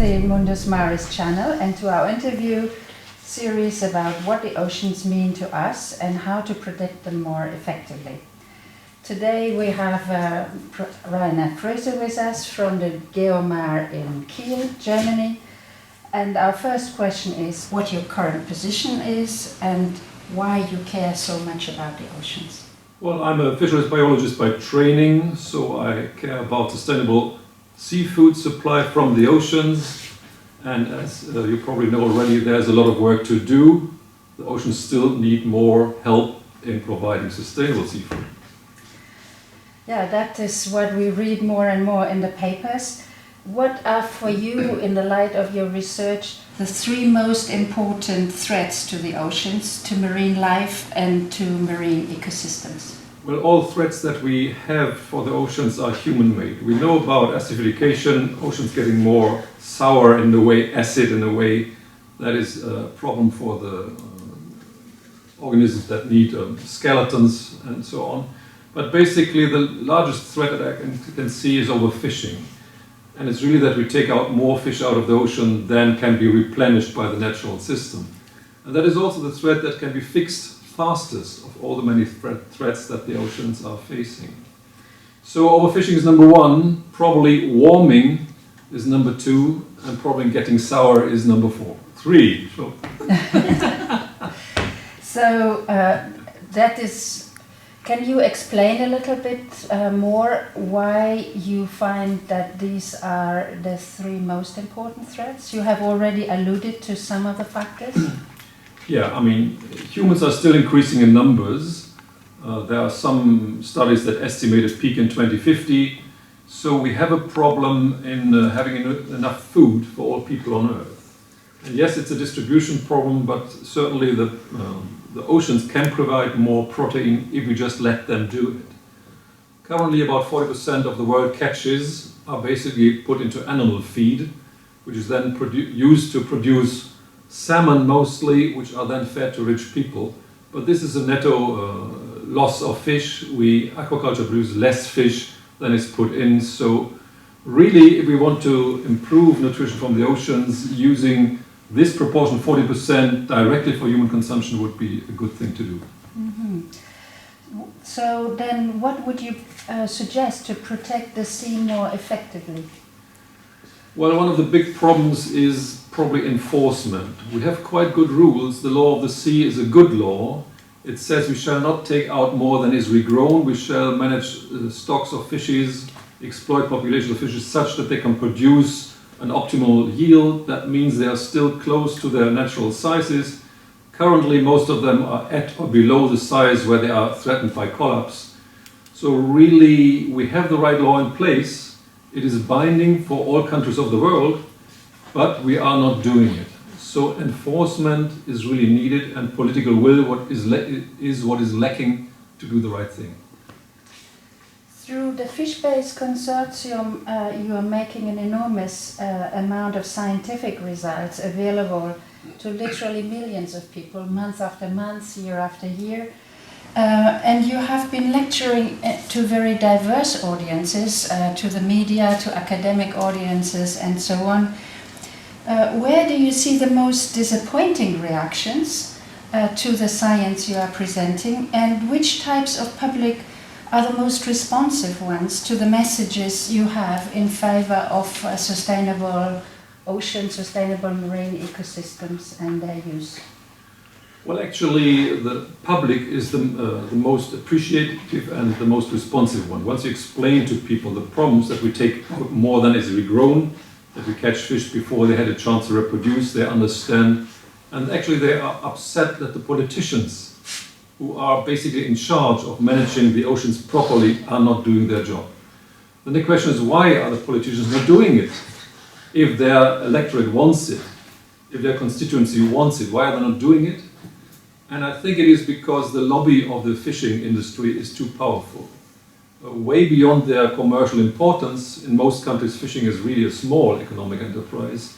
the Mundus Maris channel and to our interview series about what the oceans mean to us and how to protect them more effectively. Today we have Rainer Froese with us from the Geomar in Kiel, Germany. And our first question is what your current position is and why you care so much about the oceans. Well, I'm a fisheries biologist by training, so I care about sustainable seafood supply from the oceans. And as you probably know already, there's a lot of work to do. The oceans still need more help in providing sustainable seafood. Yeah, that is what we read more and more in the papers. What are for you, in the light of your research, the three most important threats to the oceans, to marine life and to marine ecosystems? Well, all threats that we have for the oceans are human-made. We know about acidification, oceans getting more sour in the way, acid in a way that is a problem for the organisms that need skeletons and so on. But basically the largest threat that I can see is overfishing. And it's really that we take out more fish out of the ocean than can be replenished by the natural system. And that is also the threat that can be fixed fastest of all the many threats that the oceans are facing. So overfishing is number one, probably warming is number two, and probably getting sour is number three. So, that is. Can you explain a little bit more why you find that these are the three most important threats? You have already alluded to some of the factors. Yeah, I mean, humans are still increasing in numbers. There are some studies that estimate a peak in 2050. So we have a problem in having enough food for all people on Earth. And yes, it's a distribution problem, but certainly the oceans can provide more protein if we just let them do it. Currently about 40% of the world catches are basically put into animal feed, which is then used to produce salmon mostly, which are then fed to rich people. But this is a netto loss of fish. Aquaculture produces less fish than is put in. So really, if we want to improve nutrition from the oceans, using this proportion, 40% directly for human consumption, would be a good thing to do. Mm-hmm. So then what would you suggest to protect the sea more effectively? Well, one of the big problems is probably enforcement. We have quite good rules. The law of the sea is a good law. It says we shall not take out more than is regrown. We shall manage stocks of fishes, exploit population of fishes such that they can produce an optimal yield. That means they are still close to their natural sizes. Currently, most of them are at or below the size where they are threatened by collapse. So really, we have the right law in place. It is binding for all countries of the world, but we are not doing it. So enforcement is really needed, and political will what is lacking to do the right thing. Through the FishBase consortium, you are making an enormous amount of scientific results available to literally millions of people, month after month, year after year. And you have been lecturing to very diverse audiences, to the media, to academic audiences, and so on. Where do you see the most disappointing reactions to the science you are presenting, and which types of public are the most responsive ones to the messages you have in favor of sustainable ocean, sustainable marine ecosystems and their use? Well, actually, the public is the most appreciative and the most responsive one. Once you explain to people the problems that we take out more than is regrown, that we catch fish before they had a chance to reproduce, they understand. And actually they are upset that the politicians who are basically in charge of managing the oceans properly are not doing their job. Then the question is, why are the politicians not doing it? If their electorate wants it, if their constituency wants it, why are they not doing it? And I think it is because the lobby of the fishing industry is too powerful. Way beyond their commercial importance, in most countries fishing is really a small economic enterprise.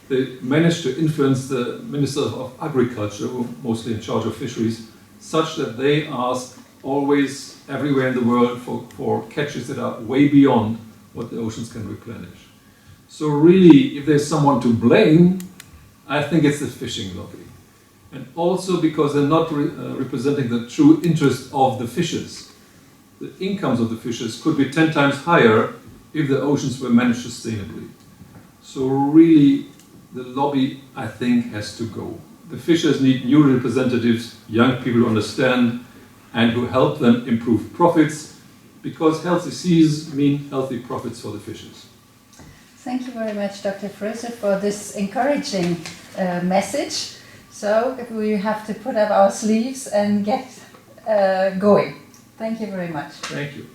They managed to influence the Minister of Agriculture, who are mostly in charge of fisheries, such that they ask always, everywhere in the world, for catches that are way beyond what the oceans can replenish. So really, if there's someone to blame, I think it's the fishing lobby. And also because they're not representing the true interest of the fishers. The incomes of the fishers could be 10 times higher if the oceans were managed sustainably. So really, the lobby, I think, has to go. The fishers need new representatives, young people who understand and who help them improve profits, because healthy seas mean healthy profits for the fishers. Thank you very much, Dr. Froese, for this encouraging message. So we have to put up our sleeves and get going. Thank you very much. Thank you.